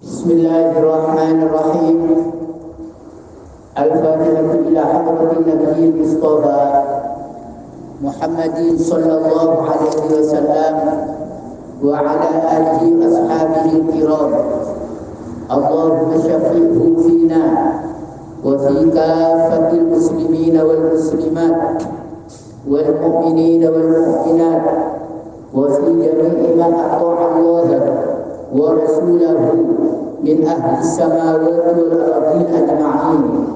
Bismillahirrahmanirrahim. Al-Fatihah ila hadratin Nabi Mustafa Muhammadin sallallahu alaihi wasallam wa ala alihi wa ashabihi kiram. Allahumma syafi'hu fina wa fi kafatil muslimina wal muslimat wal mu'minina wal mu'minat wa fi jami'i man ata'a Allah wa rasulahu min ahli samawati wal ardin ajma'in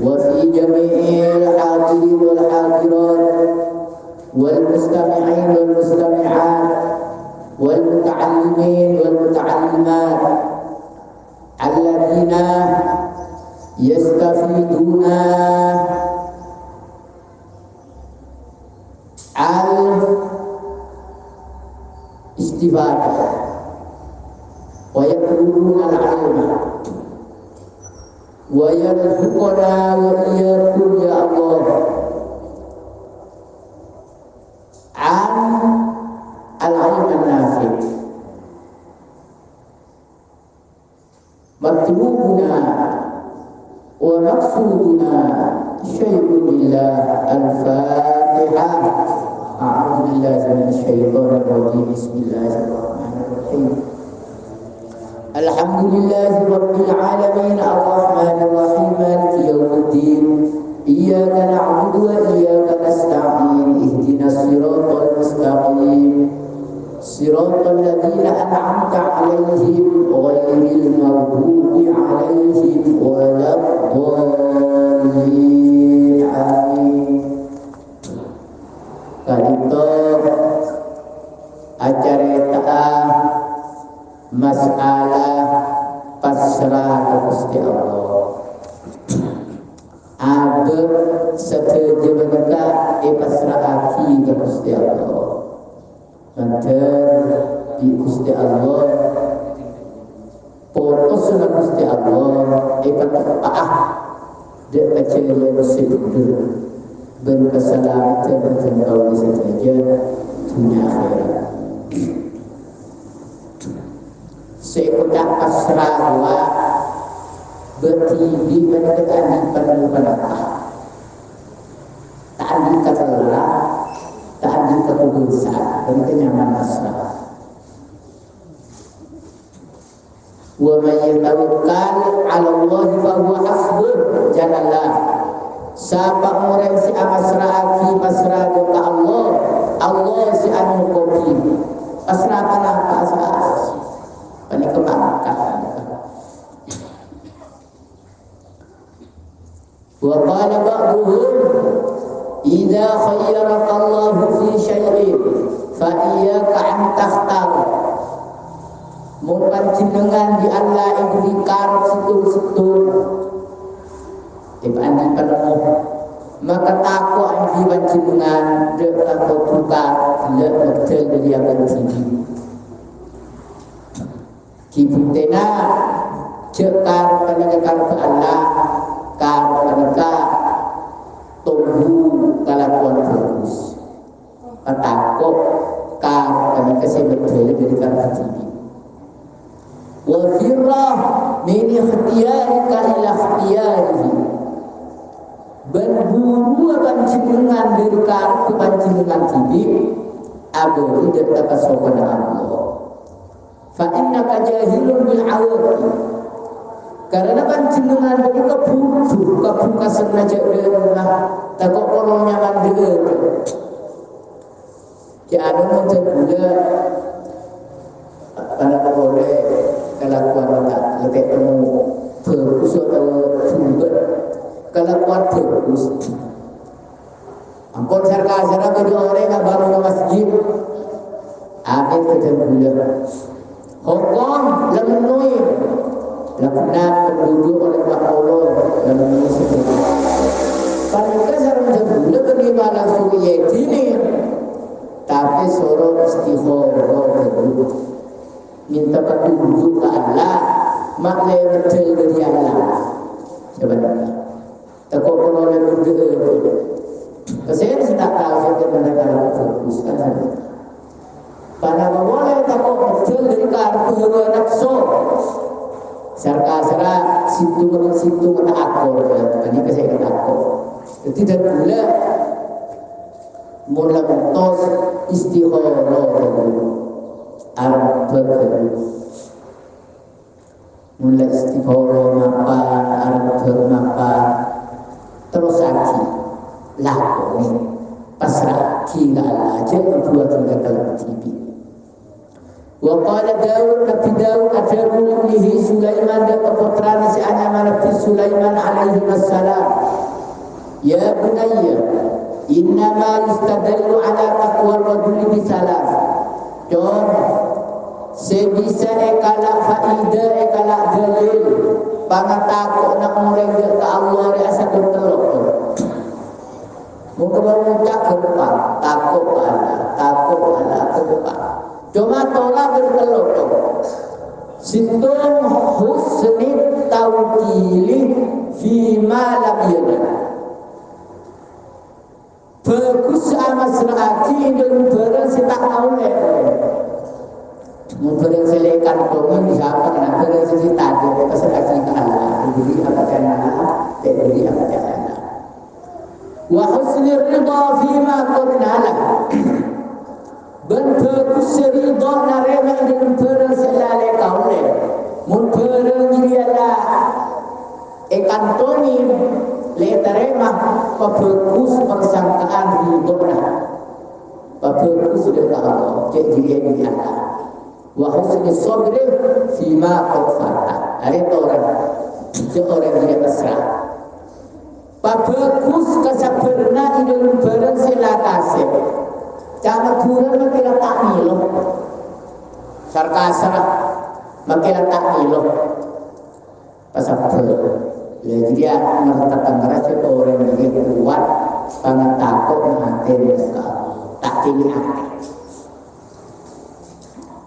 wa fi jami'il hadirin wal hadirat wal mustami'in wal mustami'at wal muta'allimin wal muta'allimat alladhina yastafiduna al-istifadah wa yatlubuna al-ilma wa yarzuquna wa iyyakum ya Allah an al-ilm an-nafi' matlubuna wa maqsuduna syai'un lillah. Al-Fatihah. A'udzu billahi minasy syaithanir rajim. Bismillahirrahmanirrahim. Alhamdulillahi rabbil alamin arrahmanir rahim maliki yaumiddin iyyaka na'budu wa iyyaka nasta'in ihdinas siratal mustaqim siratal ladzina an'amta 'alaihim ghairil maghdubi 'alaihim waladdallin. Amin. Kalito acara masalah pasrah ke Gusti Allah. Ada setuju mereka pasrah hati ke Gusti Allah. Manter di Gusti Allah putus ke Gusti Allah patah de kecil sedur berkeselamatan bertengkau di saja dunia akhirat. Sekudak pasrah wa bertibi mendekat penuh penakah tak ada kata lelah, tak ada keputusan dan kenyaman pasrah. Wa may yatawakkal 'ala Allah fa huwa hasbuh. Janganlah siapa orang si amasrah ki pasrah kepada Allah, Allah si anu kopi pasrah tanah pasrah panik kebangkan. Wa qala ba'dhum idza khayyaraka Allah fi syai'in fa iyyaka an takhtar. Mun panjenengan di Allah itu dikarep setul-setul ibani penuh maka takwa di panjenengan dek atau tukar le betul dari yang tinggi kibutena cekar penegakkan ke Allah kar penegak tunggu kalakuan fokus takut kar penegak saya betul dari kar tinggi wa firrah min ikhtiyarika ila ikhtiyarihi. Berburu panjenengan dari kartu panjenengan tibi abu tidak dapat sopan Allah. Fa innaka jahilun bil awaqi. Karena panjenengan dari kebuka sengaja denah takut kolongnya mandeur. Jangan macam gula pada boleh kelakuan tak lebih temu fokus atau sumber kelakuan fokus. Ampun sarka kedua orang yang baru ke masjid amin kejadian Hongkong lemenui lakukan penduduk oleh Pak Polo lemenui seperti pada sarang jadul terima langsung yetini tapi sorot istighfar kedua minta petunjuk ke Allah makna betul dari Allah. Coba tak kalau orang berdua saya tidak tahu saya mereka fokus kan pada boleh tak betul dari tukar hawa nafsu sarka-sarka situ tak akor ini saya kata akor jadi dan pula mula mentos istikharah Arab mula istikharah mapa Arab mapa terus aji lakoni pasrah kila Allah jangan buat mereka dalam TV. Wa qala Daud Nabi Daud ajabu ibnihi Sulaiman dan keputraan si anama Nabi Sulaiman alaihi wassalam ya bunayya innama yustadallu ala taqwa rajuli bisalas don sebisa ekala faida ekala dalil pangatakok nak orang ke Allah dia asa bertelok mungkin mengucap gempa takut ala gempa cuma tolak bertelok sintum husnit tawkili fima lam yana bagus amat serati dan barang si tak tahu mungkin selekan kami siapa nak barang si tak ada serati ke Allah diberi apa jana diberi apa jana wa husnir ridha fima qadnala bagus ridha narema dengan barang selale kaule mun barang ialah ekantoni le terima bagus persangkaan ridha bagus sudah tahu cek dia ni Allah wa husni sabri fima qadfata hari orang dia pasrah bagus kesabaran dengan barang selakase jangan kurang makin tak nilo sarkasara makin tak nilo pasal jadi dia mengatakan kerja orang yang kuat sangat takut menghati tak tinggi hati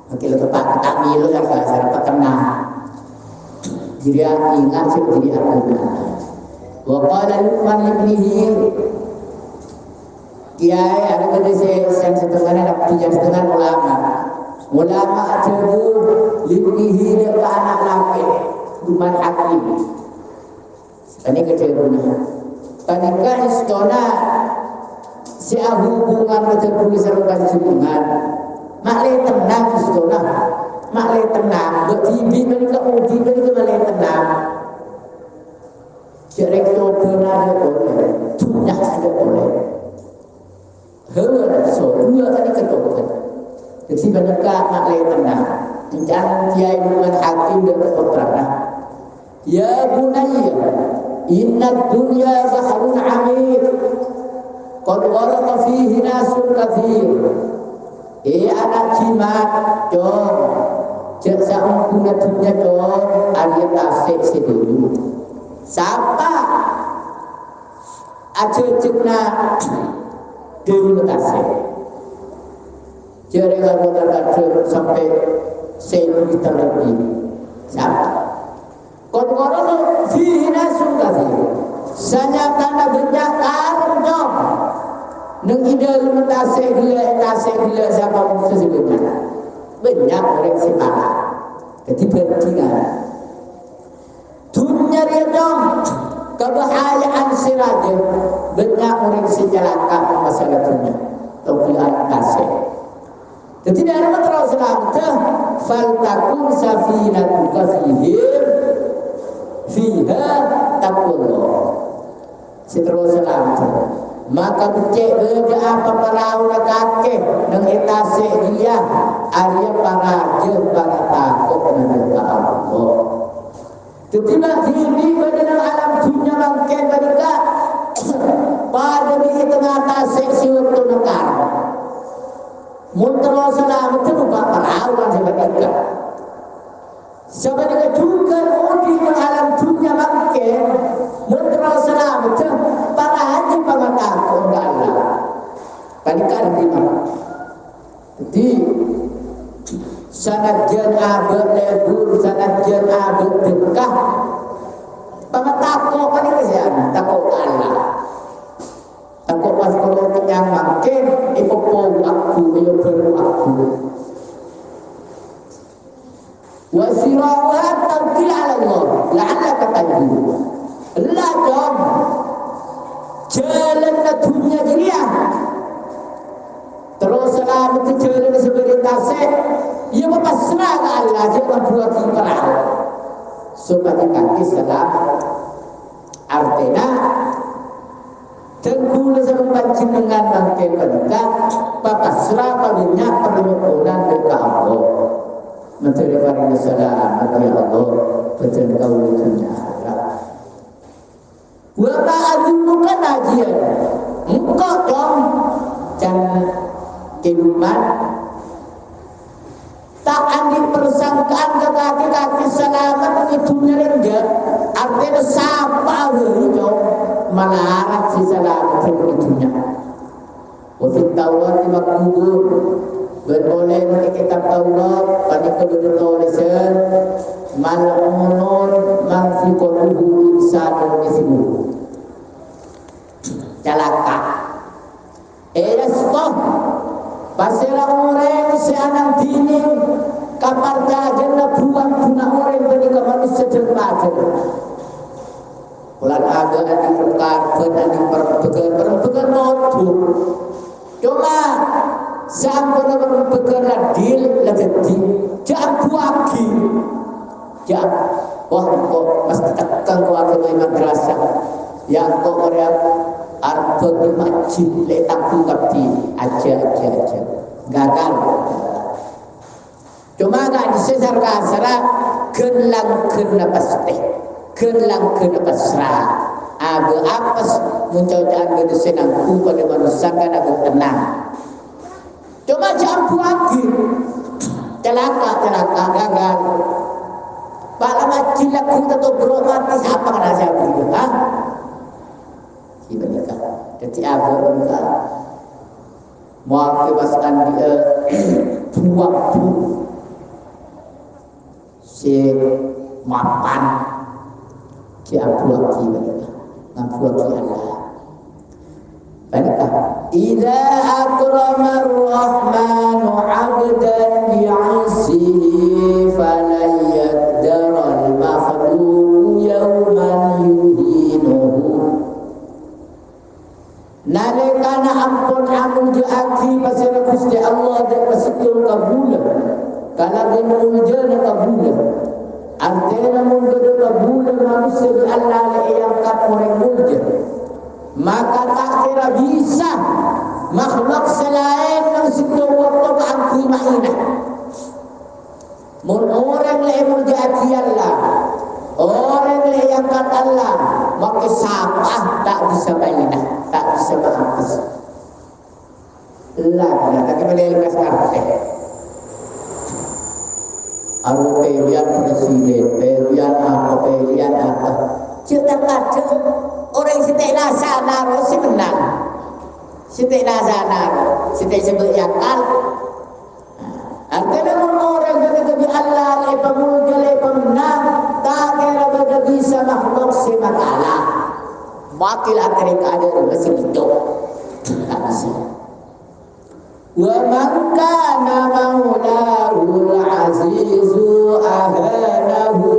makin lepas tak nilo sarkasara petenang jadi dia ingat sih jadi apa wa qala Luqman ibnihi kiai ada kata saya setengahnya dapat yang setengah ulama ajabu libnihi dia ke anak laki Luqman Hakim ini kejadiannya panika istona si hubungan macam tulisan hubungan maklai tenang istona maklai tenang bertibi mereka uji mereka maklai tenang direktur benar ada boleh tunyak ada boleh hewan so dua tadi ketukan jadi banyak maklai tenang jangan kiai Luqman Hakim dan keputraan ya bunayya inna dunya bahrun amir qad gharaqa fihi nasun kathir anak jimat dong jaksa ungkuna dunya dong arya tasik sedulu siapa aja jekna dewi tasik jari kalau sampai 1 liter lebih siapa kon-kono fihi nasun kathir sanya tanda banyak karung dong neng ide tasik gila siapa musuh sebelumnya banyak orang sepala jadi bertingan dunia dia dong kebahayaan siraja banyak orang sejalankan masalah dunia taufian tasik jadi dari terus selamat faltakun safinatuka fihim fiha taqullah seterusnya selamat maka becek beda apa perahu kakek nang etase dia arya para je para takut menjaga Allah Ketiba diri pada alam dunia mungkin mereka pada di tengah tasik si waktu nekar. Muntah salam itu lupa perawan sebenarnya. Sebenarnya juga di alam dunia mungkin muntah salam itu para haji pengatakan Allah. Panikan di mana? Jadi sanadjan abad lebur, sanadjan abad dekah pengetako kan ini saya takut Allah takut pas kalau kenyang makin ipopo aku iyo baru aku Wa siraha tawakkul ala Allah la'allaka tanju. La dong jalan dunia dia. Terus selama itu jalan sebagai tasik, ia berpasrah ke Allah jangan buat perang. Supaya kaki selamat. Artinya tenggula sama pancingan bangkai pendekat berpasrah padanya permohonan dekat Allah. Menteri Barinda Selamat ya Allah betul kau lucunya. Wa ma'adunuka najian. Engkau dong dan kehidupan tak ada persangkaan ke kaki-kaki selamat itu nyerenggak. Artinya siapa itu melarat si selamat itu. Wafid Taurat makbul beroleh di kitab Taurat pada kedua tulisan mal'unun man fi qalbihi insanun misluhu. Celaka. Stop. Pasirah orang si anak dini kapal jajan na buang guna orang bagi ke manusia terbaca. Bulan agak ada perkarbon ada perbegan notu. Cuma sampai perbegan adil lagi jangan buagi. Jangan. Wah kok mesti tekan kau akan madrasah. Yang kau orang arba di masjid letak bukti aja gagal. Cuma gak disesar kasara gelang kena pasti gelang kena pasrah agak apes muncauan gede senangku pada manusia kan agak tenang. Cuma jangan lagi celaka gagal. Pak lama cilak kita tuh beromatis apa kena saya begitu mereka jadi apa mereka mau bebaskan dia buang si mapan si abu mereka abu Allah mereka idza akramar rahmanu 'abdan bi'asihi falan yaqdaral makhluq yawman yuhinuhu. Nalikana ampun amun diaki pasal Gusti Allah dan pasal kabul. Kana ginul jana kabul. Artinya mun gede kabul manusia di Allah yang kat orang mulja. Maka tak kira bisa makhluk selain yang situ waktu keangkui mainah. Mun orang yang mulja Allah. Orang yang kat Allah maka siapa tak bisa mainah. Tak bisa bahas. Lah, tapi boleh lepas karpet. Aru pilihan presiden, pilihan apa, pilihan apa. Cerita kaca orang sitai nasa naro si menang, sitai nasa naro, sitai sebut yakal. Artinya orang jadi Allah lepas mulga lepas menang, tak kira benda bisa makhluk si makalah. Wakil akhirnya ada masih hidup tak bisa. Wa man kana maulahul azizu ahanahu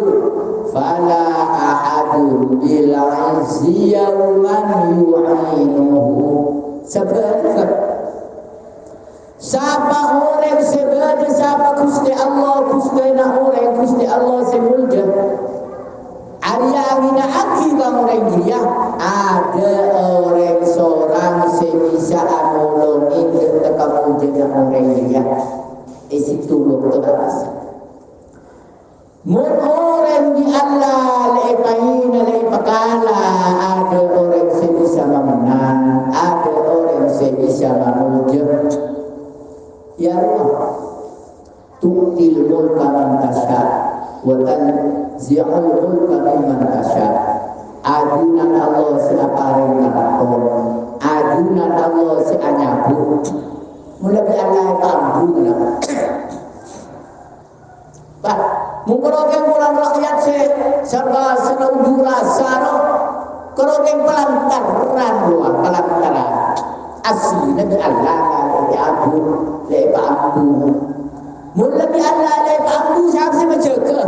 fala ahadun bil azzi yawman yu'inuhu. Sebab siapa orang sebab siapa Gusti Allah Gusti Allah semulja. Arya mina aki orang dia ada orang seorang sebisa anolongin ketika pujian orang dia isi tulung terasa. Mun orang di Allah lepain lepakala ada orang sebisa memenang ada orang sebisa memuja. Ya Allah tu'til mulka man tasha wa tanzi'ul mulka mimman tasha. Adunan Allah si apareng karakon, adunan Allah si anyabu. Mula bi Allah tambu na. Pak, mungkin bulan rakyat si serba senang rasa, kerogeng pelantaran luar pelantaran. Asli nabi Allah le abu le ambu. Mula bi Allah le ambu siapa si macam ke?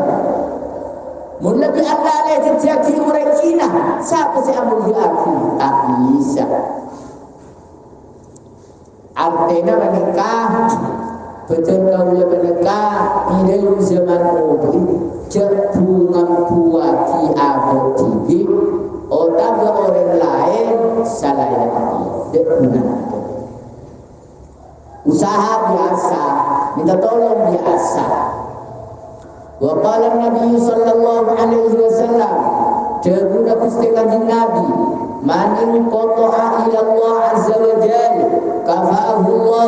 Mula bi Allah le terjadi orang Cina. Siapa yang mulia aku? Tak bisa. Artinya menikah betul kau menikah ini zaman mobil jebungan buati abad tibi otak orang lain salah yang debunan usaha biasa minta tolong biasa. Wa qala Nabi sallallahu alaihi wasallam jabuna pustikan Nabi man in qata'a ila Allah azza wa jalla kafahu Allah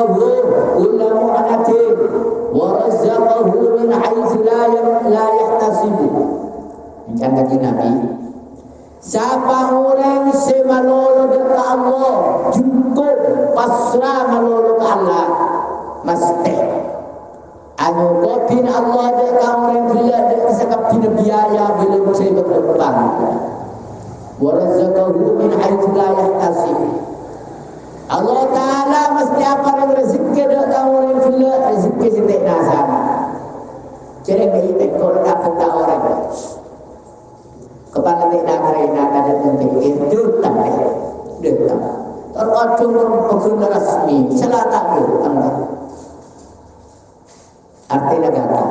kulla mu'anatin wa razaqahu min haitsu la yahtasib. Jangan Nabi siapa orang semalolo dekat Allah cukup pasrah malolo ke Allah mesti anu kopin Allah dekat orang gila dekat sekapin biaya belum saya berdepan wa razaqahu min haitsu la yahtasib. Allah Ta'ala mesti apa yang rezeki dekat orang gila rezeki setek nasana jadi kita kalau dapat orang kepala tidak kerana ada penting itu tak ada terkadang pengguna rasmi salah tak ada artinya gagal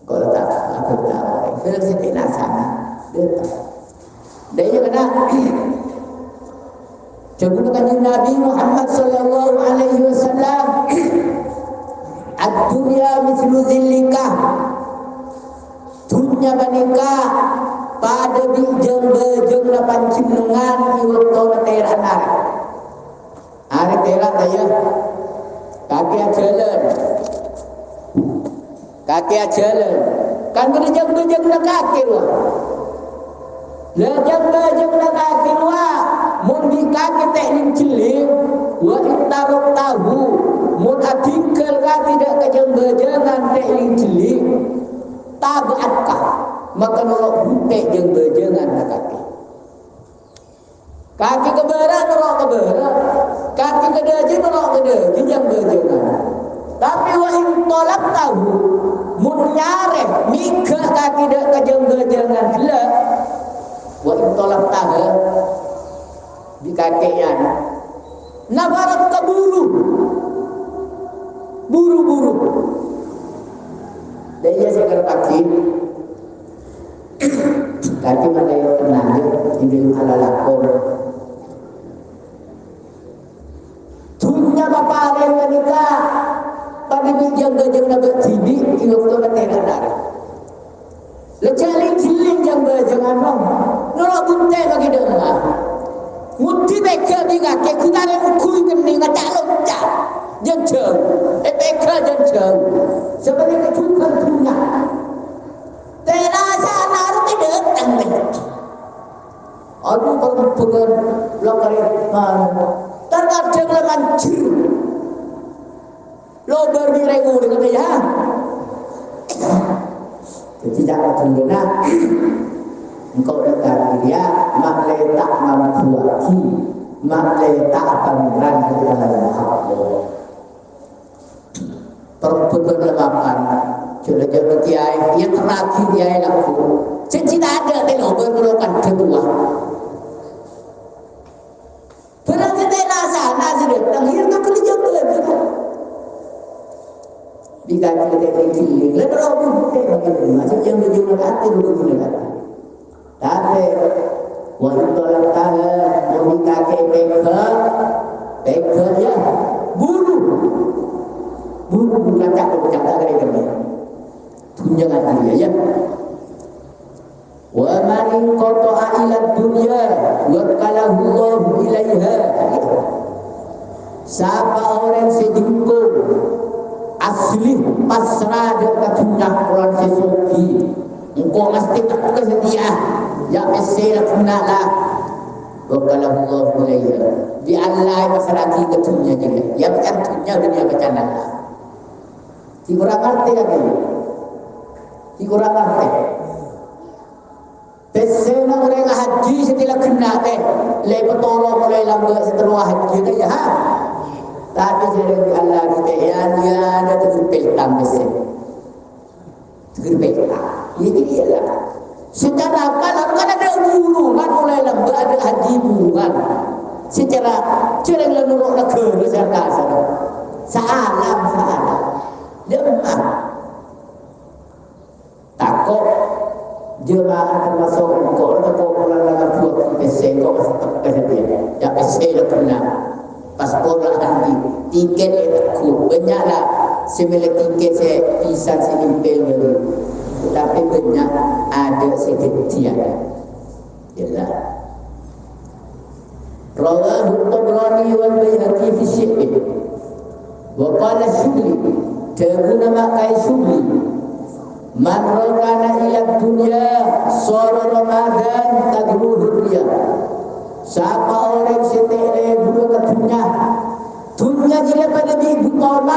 kalau tak aku tahu film setina sana dia kena contohkan Nabi Muhammad sallallahu alaihi wasallam ad-dunya mithlu dhillikah dunia menikah pada bijeng bejeng lapan cinengan iwakto na teran arah hari teran daya kaki jalan kan berjeng bejeng na kaki wah lejeng bejeng na kaki wah mun di kaki teknik cilik wa intaruk tahu mun adingkel ka tidak kejeng bejengan teknik cilik tabatkah maka nolok butek jeung bejengan kaki keberat nolok keberat kaki kedeje nolok kedeje jeung bejengan tapi wa in tolak tahu mun nyare mika kaki dak kejeng bejengan gila wa in tolak tahu di kakinya nabarat kaburu buru-buru. Dan ia sekarang kaki mana yang tenang ini ala lakon dunia bapak yang menikah pada bijang gajang nabat tibi iwaktu na teran darah lecaling jiling jang bajang anong nolok buntai lagi dengar muti beka di kaki kutare ukui kening ngacak loncat jeng beka jeng sebagai kecukupan dunia terasa naruh tidak tanggung aduh perempuan lokariman terkadang leman jir lo berbirengu dengan dia jadi jangan tenggena engkau dekat dia mak letak mampu lagi mak letak panggilan ke dalam Allah perempuan lemakan sudah jadi kiai dia terakhir kiai laku cita ada telo berkerokan kedua berarti tena sana sudah terakhir tak kerja lagi diganti dengan cilik lalu orang putih bagi masih yang berjumlah hati berjumlah hati tapi wanita lantar meminta peka ya buru bukan cakap dari kami tunjangan dia ya wa man qata'a ila dunya wa qalahu Allah ilaiha siapa orang sejengkul asli pasrah dekat dunia orang sesuki engkau mesti tak kesedia ya mesira kunala wa qalahu Allah ilaiha di Allah pasrah ke dunia juga ya bukan dunia bercanda si kurang ngerti lagi si kurang ngerti pesena orang haji setelah kena teh lei petolong mulai lambat setelah haji teh ya tapi saya Allah kita ya dia ada terpil tambah Gerbeka. Ini dia lah. Secara kalau kan ada hubungan mulai lambat ada haji hubungan. Secara cereng lenuruk nak ke serta sana. Salam. Lemah. Takut jemaah termasuk kau pulang dalam buat pesen kau pesen dia. Ya pesen dah pernah. Paspor lah nanti. Tiket aku banyaklah. Semula tiket saya pisah sini dulu. Tapi banyak ada sedikit tiada. Yalah. Rawahu Tabrani wal Baihaqi fi Syibh. Wa qala Syibli, teguna makai Syibli. Man rokana ila dunya sara Ramadan tadruhu dia. Siapa orang setelah buka ke dunia dia pada minggu tahun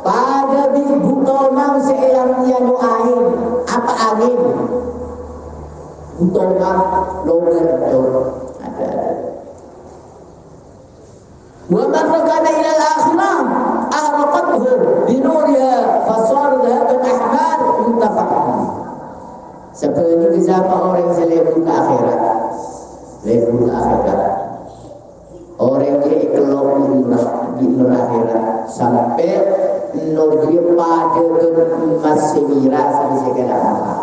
pada minggu tahun seorang yang air apa angin untuk longgar ada. Wa man rokana ila al-akhirah ahraqathu binuriha fasar dhahaban ahmar muttafaqun. Seperti siapa orang selebu ke akhirat, lebu ke akhirat, orang dia kelong di akhirat sampai dia pada emas semira sampai segala apa.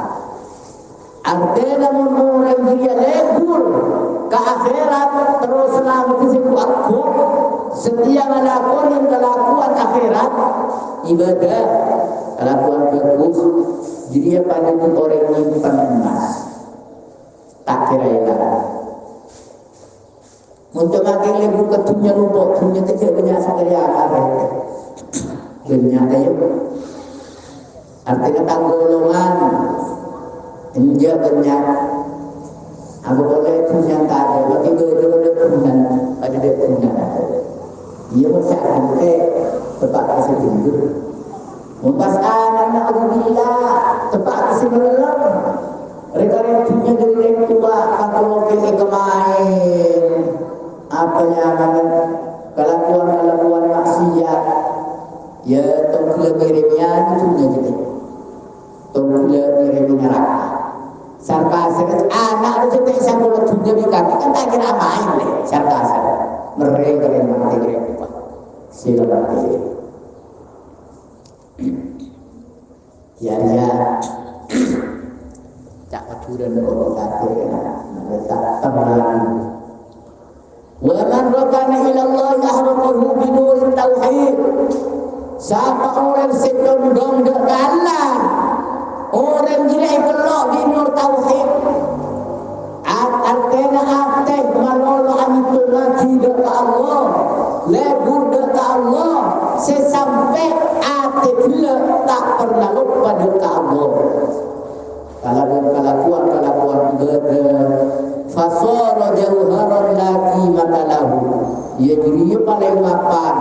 Artinya orang dia lebur ke akhirat terus nanti aku setiap melakukan kelakuan akhirat ibadah kelakuan bagus dia pada orang nyimpan emas tak kira ya. Untuk makin lebih ke dunia lupa dunia kecil banyak sekali akar banyak ya. Artinya tanggolongan dia banyak. Aku boleh punya tak ada, tapi dia punya ada dia punya. Dia mesti ada tempat kasih tidur. Mumpas anak Alhamdulillah tempat kasih malam. Mereka punya dari tua kalau pergi kemain apa yang kelakuan maksiat ya tongkle miripnya itu gitu. Tongkle miripnya neraka. Sarkasir anak itu cetek sampai dunia di kaki kan tak kira main deh sarkasir mereka yang mati mereka silakan ya tak aturan orang kafir mereka teman wa man rokana ila Allah ahraqahu bi nur tauhid. Siapa orang sedondong ke Allah orang gila kelok di nur tauhid artinya aktif malolo itu ngaji ke Allah lebur ke Allah sesampai aktif tak pernah lupa ke Allah. Kalakuan ibadah fasara jauharan laki matalahu ia diri paling mapan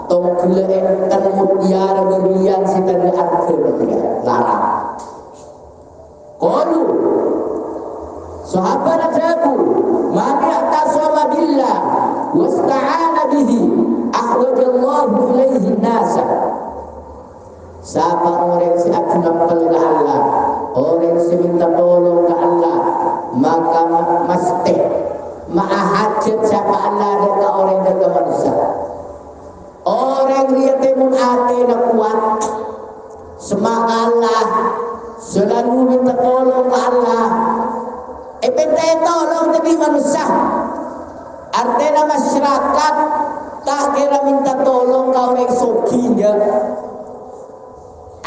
tongkle enten mutiara berlian sitanda akhir larang. Qalu sahabat jabu man ya'tasama billah wasta'ana bihi ahwajallahu ilaihi nasa. Siapa orang yang akan ke Allah, orang yang minta tolong ke Allah, maka mesti ma'ahajat siapa Allah dan orang yang manusia. Orang dia temun hati nak kuat semak Allah selalu minta tolong ke Allah. Minta tolong tapi manusia. Artinya masyarakat tak kira minta tolong ke orang sokinya.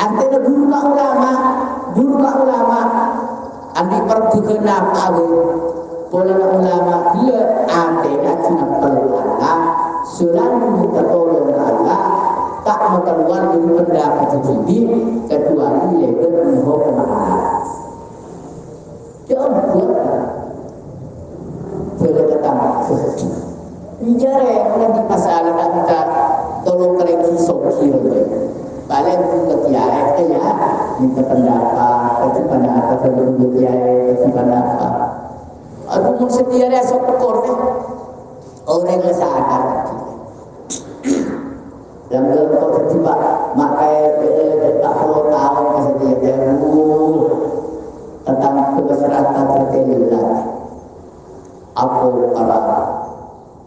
Artinya guru ulama andi perbukenan awe pola ulama dia artinya cuma perlu Allah selalu minta tolong ke Allah tak keluar dari pendapat sendiri kecuali lebar mohon Allah. Jangan buat boleh datang bicara yang di masalah kita tolong keren sokir paling kita tiada ya minta pendapat sebelum tiada pendapat aku mau setiada sokor orang yang sadar yang kalau terjebak makai tak perlu tahu kesedia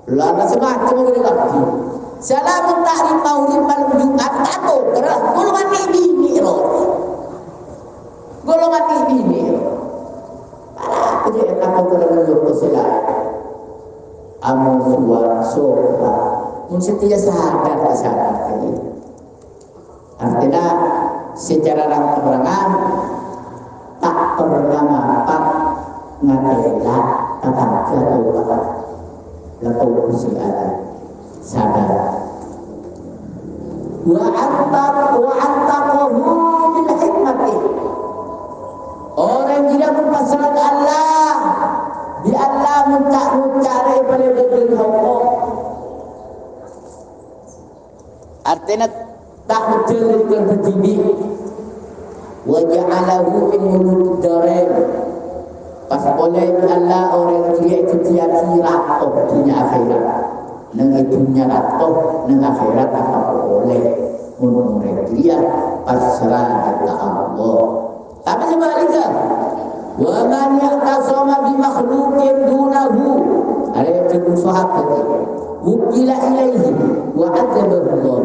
Lana semacam boleh kaki. Salam takrif maulid malam Jumat atau kerana golongan ini roh. Golongan ini. Para kerja apa kerana joko selai. Amun suara sopa. Mungkin tidak sadar kali. Artinya secara rangka-rangka tak pernah mapak ngadela tak jatuh lalu kursi ada sadar wa antaqahu bil hikmati orang tidak berpasrah Allah di Allah mencari pada diri Allah artinya tak menjadikan berdiri wa ja'alahu min mulud darain pas boleh Allah orang dia itu dia ratoh dunia akhirat nang dunia ratoh nang akhirat apa boleh menurut dia pasrah kepada Allah tapi sebaliknya wa man ya'tasama bi makhluqin dunahu ada yang kedua sahabat wukila ilaihi wa adabahu Allah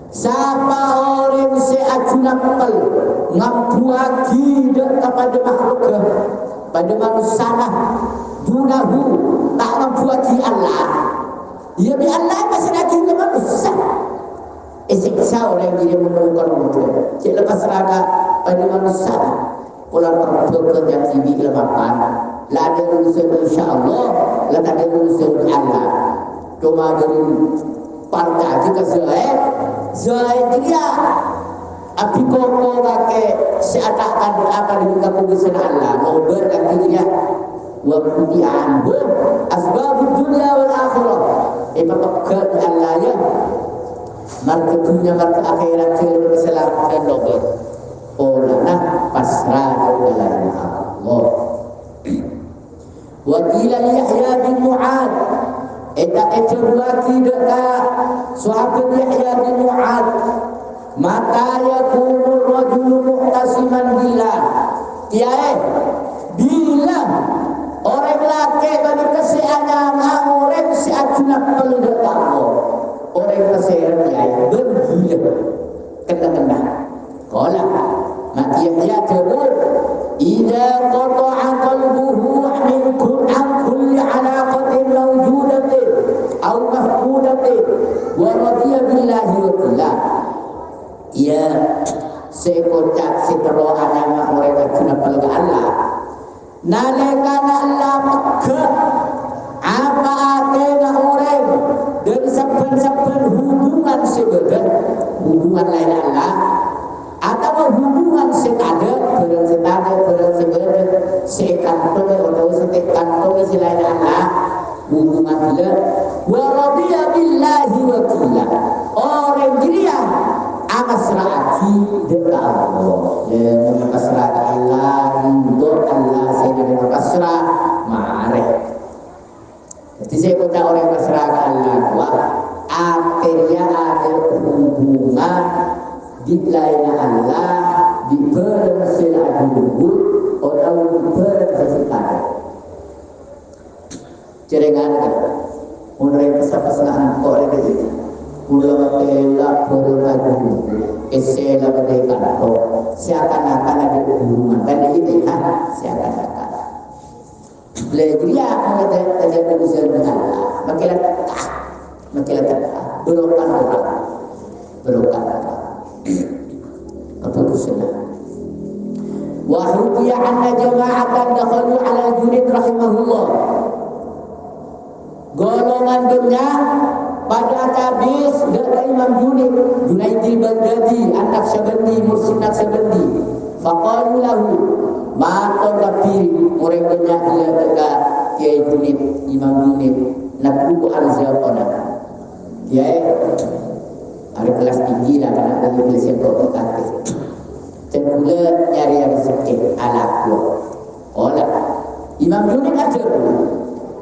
siapa orang seajunakkal ngabuagi kepada makhluk pada manusia dunahu tak ngabuagi Allah ya bi Allah masih lagi ke manusia siksa orang yang dia menemukan mudah cik lepas raga pada manusia pulang terbekerja yang tibi lemakan lah ada urusan insyaAllah lah tak ada urusan Allah cuma dari partai jika Zahid dia api koko pakai seakan apa di muka kubusan Allah ngobrol dan dia waktu diambil asbab dunia wal akhirah pakai Allah ya marka dunia marka akhirat celur keselamatan dober olana pasrah kepada Allah wakila Yahya bin Mu'ad eta buati dekat sahabat Yahya bin Mu'ad mata yakunu rajulu muhtasiman billah kiai bila orang laki bagi keseanama orang seajunak peluduk Allah orang kesean kiai bergila kena kola mati Yahya jabur idza qata'a qalbuhu min kulli alaqatin mawjudatin aw mahmudatin wa radiya billahi wa billah ya sekocak setero agama mereka guna pelga Allah nalekana Allah maka apa adanya orang dan saben-saben hubungan sebenar hubungan lain Allah atau hubungan sekada dengan sekada dengan sebenar sekantong atau sekantong selain Allah hubungan dia wa radiya billahi wa billah orang dia amasra'ati dengan Allah ya pasrah Allah untuk Allah saya dengan pasrah ma'arif jadi saya kata orang pasrah Allah wah akhirnya ada hubungan di lain Allah di berselah dulu atau bersesekada cerengan kan menurut pesan-pesan orang itu ulama tela berlagu esela mereka atau seakan-akan ada hubungan dan ini seakan-akan belajar ada urusan dengan Allah makilah berokan orang apa urusannya wa hukiya anna jama'atan dakhalu ala Junaid rahimahullah golongan dunia pada habis dari Imam Junaid al-Baghdadi an-Naqsyabandi Mursyid Naqsyabandi faqalu lahu ma taqdir orang banyak dia dekat Kiai Junaid Imam Junaid nabu al-Zaqana Kiai ada kelas tinggi lah karena ada kelas yang komplikatif dan pula nyari yang sedikit ala olah Imam Junaid ajar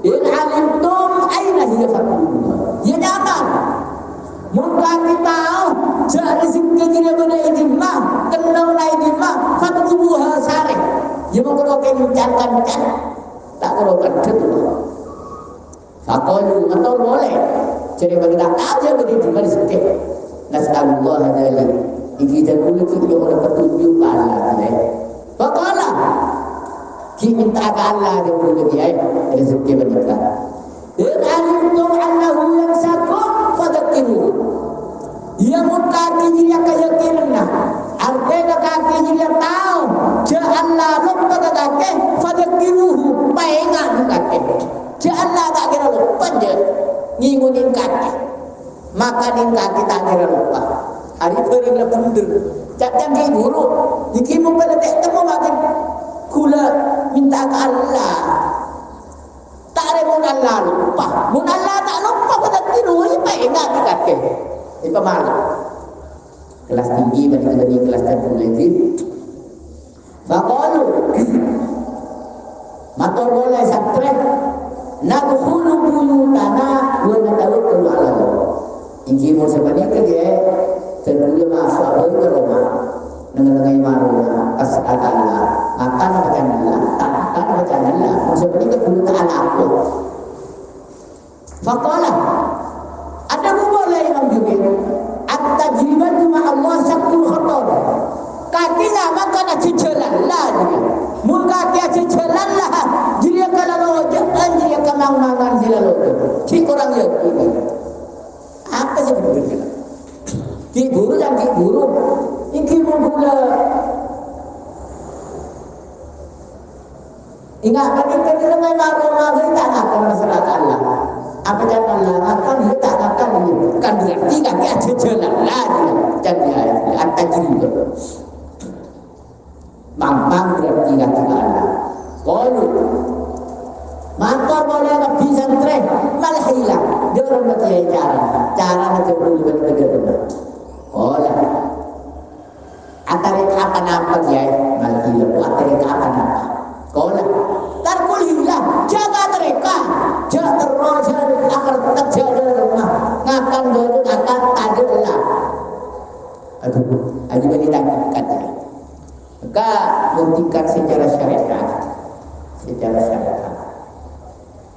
in alimtum aina hiya fatullah ya jangan muka kita cari rezeki dia benda idimah kenal lain idimah fatullah sare ya mau kerokan mencankan tak kerokan betul Faqalu atau boleh. Jadi bagi tak aja bagi tiba sikit. Nas'alullah dzalik. Iki dulu kita oleh petunjuk Allah ni. Faqala ki minta ke Allah dia dulu dia rezeki mereka. In alimtum annahu yamsakum fadhakiru. Ia mutaki dia keyakinan. Artinya kaki dia tahu ja Allah lupa kaki fadhakiruhu paingan kaki. Ja Allah tak kira lupa je ngingunin kaki. Makanin kaki tak kira lupa. Hari beri la pundur. Cak jangan guru. Iki mau pada tak temu makan kula minta ke Allah. Tak ada mun Allah lupa. Mun Allah tak lupa pada tiru ini paingan kaki. Itu malu. Kelas tinggi bagi kelas tertinggi. Faqalu matur boleh satre nadkhulu buyutana wa natawakkalu ala Allah. Inji mau sebenarnya dia terlalu masuk ke rumah dengan maruna asal Allah akan macam Allah tak akan macam Allah sebenarnya dulu tak aku. Faqala ada boleh yang juga at-tajribatu ma Allah sakul khatar. Kaki nama kana cicelan lah dia. Mun kaki cicelan lah. Dia kalau jangan dia kemang-mangan sila lodo. Ki kurang ya ini. Apa sebetulnya? Ki guru dan ki guru. Iki mula. Ingat bagi kita dengan marah-marah tak akan masyarakat Allah. Apa jangan Allah akan tak akan kan berarti kaki aja jalan lagi jadi at-tajribah mamang berarti kaki Allah qalu maka boleh nabi santre malah hilang dia orang berarti cara nak dulu benar-benar olah atare kapan apa dia malah hilang atare kapan apa qalu tarkul hilang jaga mereka jangan terus akan terjaga rumah ngakan baru akan ada lah. Aduh, ada bagi tangkap dia. Maka buktikan secara syariat,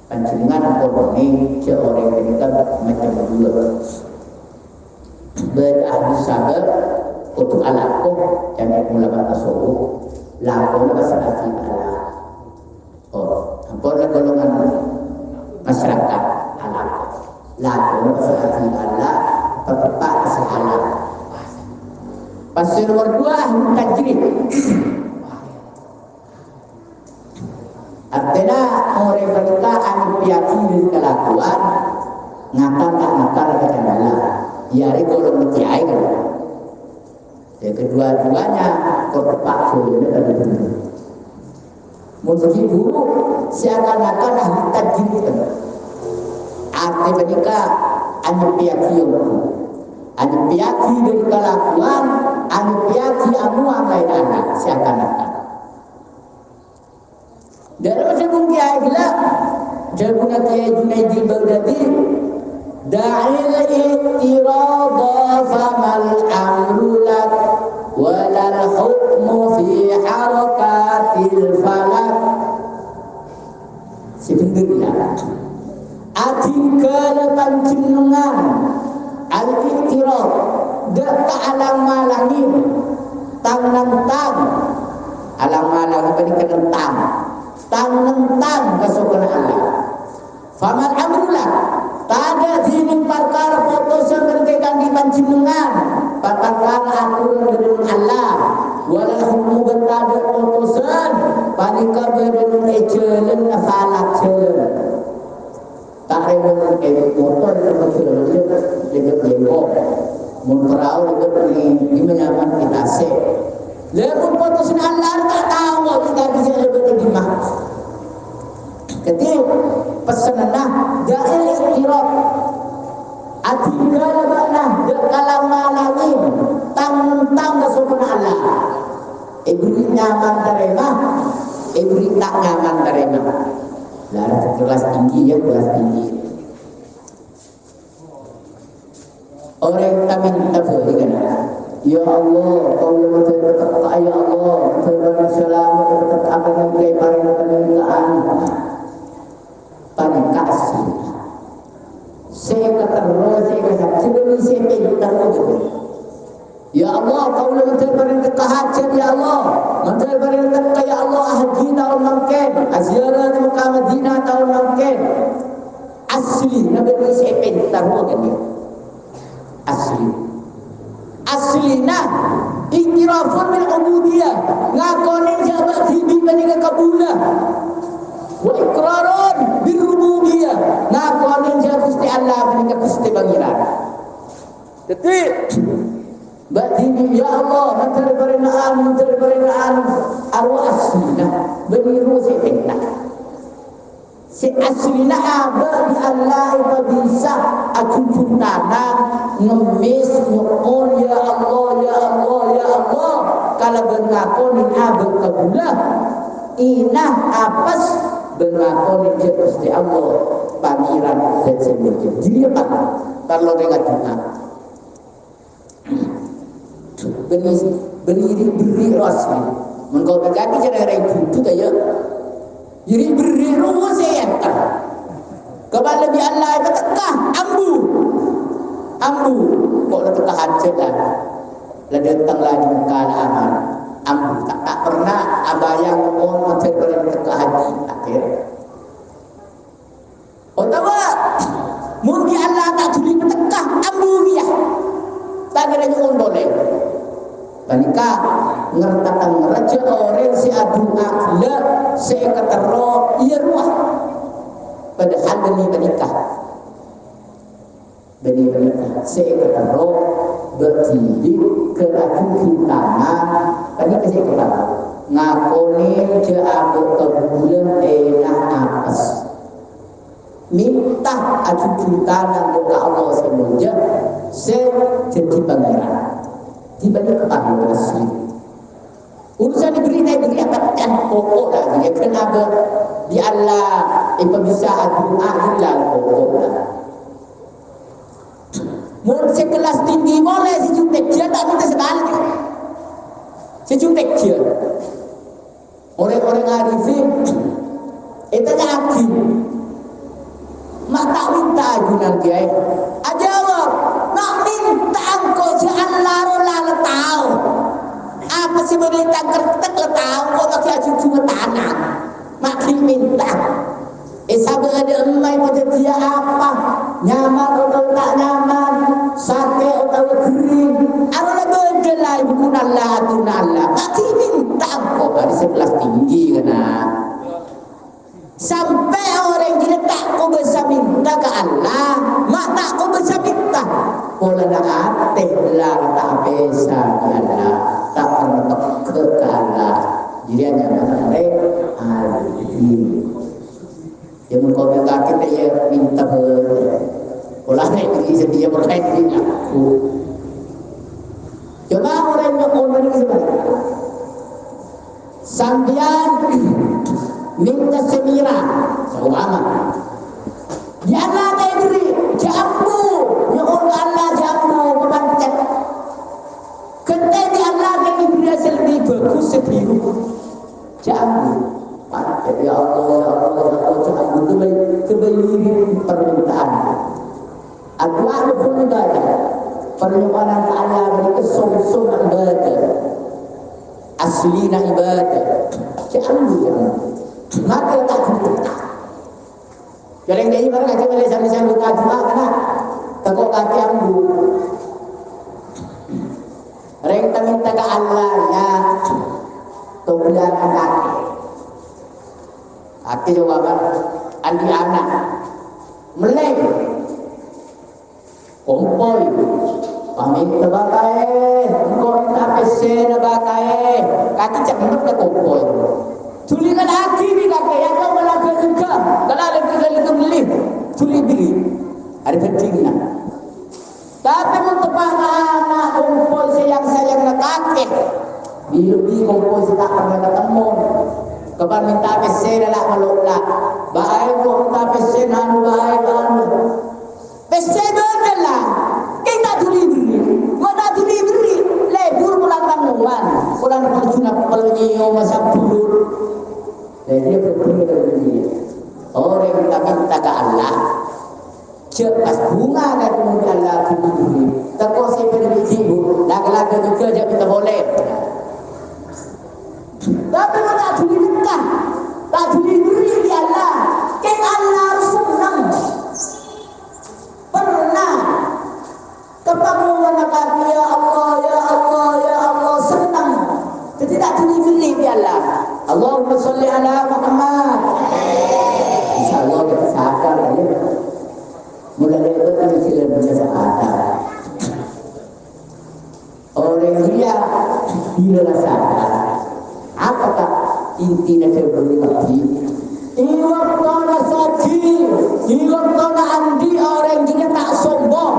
pancingan korban ini seorang mereka macam dua berahli sabar untuk alakum dan ulama tasawuf lakon masyarakat Allah. Oh, apa golongan masyarakat alam lakon masyarakat Allah tepat kesahalan. Pasal nomor 2 tajrib. Artinya orang mereka anu yakin dengan kelakuan ngakal kepada Allah. Ya kalau mutiai kan. Yang kedua-duanya tepat sudah ada benar. Mungkin dulu seakan-akan ahli tajrib. Arti mereka anu piyaki dari kelakuan, anu piyaki anu lain anak seakan-akan. Dan macam mungkin ayatlah jabuna Kiai Junaidi Baghdadi da'il i'tirada famal amru lak walal hukmu fi harakatil falak. Sebenarnya adingkala pancinungan al-i'tirad dak alang malangin tang-tang alang malang bani kenentang tang-tang kesukaan Allah. Faman amrulah tada dinin perkara putusan berkaitan di pancinungan perkara aturan dengan Allah walau hukum berada putusan panika berada ejelen falak jelen tak remen motor termasuk lebih lembok muntarau lebih di menyaman kita se lebih putusan Allah tak tahu kita bisa lebih dimah ketika pesananah jahil istirab adhigala banah kalam malangin tang-tang kesukuan Allah ibri nyaman terima ibri tak nyaman terima lah kelas tinggi ya kelas tinggi orang kami minta berikan ya Allah kau yang berkata ya Allah terima selamat berkata apa yang kau paling pernikahan paling kasih besar. Sebelum saya pintar begitu. Ya Allah, kau menteri berita hajat ya Allah. Menteri berita ya Allah haji tahun mungkin. Ziarah di Mekah Madinah tahun mungkin. Asli Nabi saya pintar begitu. Asli nah iktirafun bil ubudiyah, ngakonin jabat hidup dengan kabulah. Wa iqrarun bil rububiyah, ngakonin jabat Gusti Allah dengan Gusti pangeran. Jadi berarti ya Allah menteri berinaan arwah asli nah beniru saya pintar. Si aslina abah di Allah itu bisa acucuk tanah ngemis nyokon ya Allah ya Allah ya Allah kalau bengakonin abah kabulah inah apas bengakonin dia Gusti Allah pangeran dan sebagainya dia apa kalau dengan doa beri rasmi mengkau berkati cara itu ya. Jadi beri rumah saya kepada lebih Allah itu tekah ambu kok le tekah hajat lah le datang lagi kala aman ambu tak pernah abayang on macam beri tekah haji akhir otawa mungkin Allah tak tuli tekah ambu dia tak ada nyuon boleh Banika ngertatang raja orang si adu akhlak si ketero iya ruah padahal benih benikah si ketero bertindi ke adu tanah tadi ke si ketero ngakonin ke abu kebulan enak nafas minta adu tanah ke Allah semuanya si jadi pangeran dibanding ketahuan asli urusan diberi apa kan pokok lagi ya kenapa di Allah bisa doa hilal pokok lah mau sekelas tinggi boleh si jutek dia tak minta sekali si jutek dia orang-orang arifin itu yakin mak tak minta ajunan dia ajawab nak minta engkau Allah rola tahu apa sih berita kertek tahu kok tak aja cuma tanah makin minta sabar ada emai pada dia apa nyaman atau tak nyaman sate atau kering ada benda lain bukan Allah atau Allah makin minta kok dari sekelas tinggi kena sampai orang jadi tak kau bisa minta ke Allah mak tak kau bisa minta pola dah ateh lah tak bisa ke Allah tak pernah ke Allah jadi hanya mengenai alih yang kau minta kita ya minta pola naik pergi sedia berkait dengan aku coba orang yang kau beri sebenarnya sambian minta semira seuama ya Allah diberi jambu ya Allah jambu kebancet kena di Allah diberi hasil lebih bagus sebiru jambu ya Allah jambu kebaikan permintaan adua pun ibadah permohonan ke Allah beri kesungsung ibadah aslina ibadah jambu maka tak buka. Jarang jadi barang aja boleh sambil buka juga karena takut kaki ambu. Reng minta ke Allah ya tubulan kaki. Kaki jawaban andi anak meleng kompoi pamit tebakai kau minta pesen tebakai kaki cakap ke kompoi. Tulikan hati ni kakak yang kau melakukan juga. Kalau lagi beli, tuli beli. Ada pentingnya. Tapi untuk anak kumpul sayang nak kakek. Bila kumpul tak pernah ketemu. Kapan minta pesen lah maluk lah. Baik kau minta pesen baik pesen betul lah. Kita tuli beli. Mana tuli beli? Lebur pulang tanggungan. Pulang percuna pelonyo masa bulur. Dan dia berpikir dari orang yang minta ke Allah Cepat bunga dan kemudian Allah berdiri. Teko saya beri ibu, laga-laga juga dia kita boleh. Tapi kalau tak diberikan, tak diberi di Allah, kan Allah senang. Pernah kepanguan kami ya Allah, ya Allah, ya Allah senang. Jadi tak diberi di Allah. Allahumma salli ala Muhammad. InsyaAllah kita sadar ya. Mulai dari sila biasa sadar. Orang dia bila sadar. Apakah intinya terbeli lagi? Iwak tona soji, iwak tona andi orang dia tak sombong,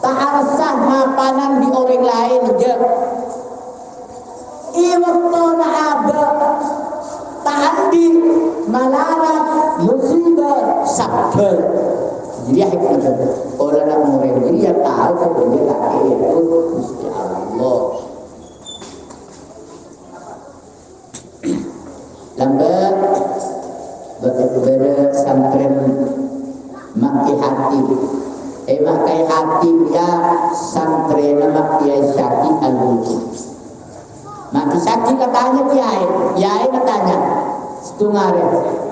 tak resah mapanan di orang lain je. Iwak tona abah, tak andi malarat musibah sabar. Jadi hikmah orang dia tahu kalau dia tak itu Gusti Allah. Lambat bersantren Maki Hatim. Maki Hatim ya santren Maki Syaki Al-Buki. Maki Syaki katanya Kiai katanya setengah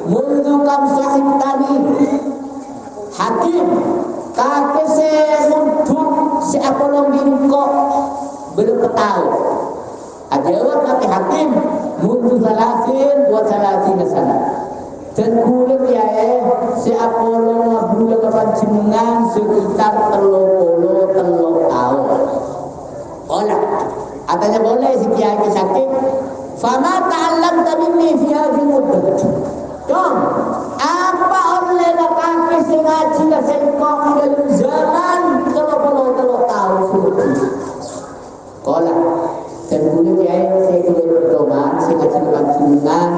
mundu kam sahib tani Hatim kakek se mundu se apolong bingkok berpetau. Ajawab Maki Hatim mundu salasin buat salasin sana. Dan kulit ya si Apollo ngabula kepancingan sekitar 30 tahun. Olah, katanya boleh si Kiai sakit. Fama ta'allamta minni fi hadhihi muddah. Dong, apa oleh kakek sing ngaji la sing kok dalam zaman 30 tahun sudah. Olah, dan kulit ya saya kulit berdoa, saya ngaji kepancingan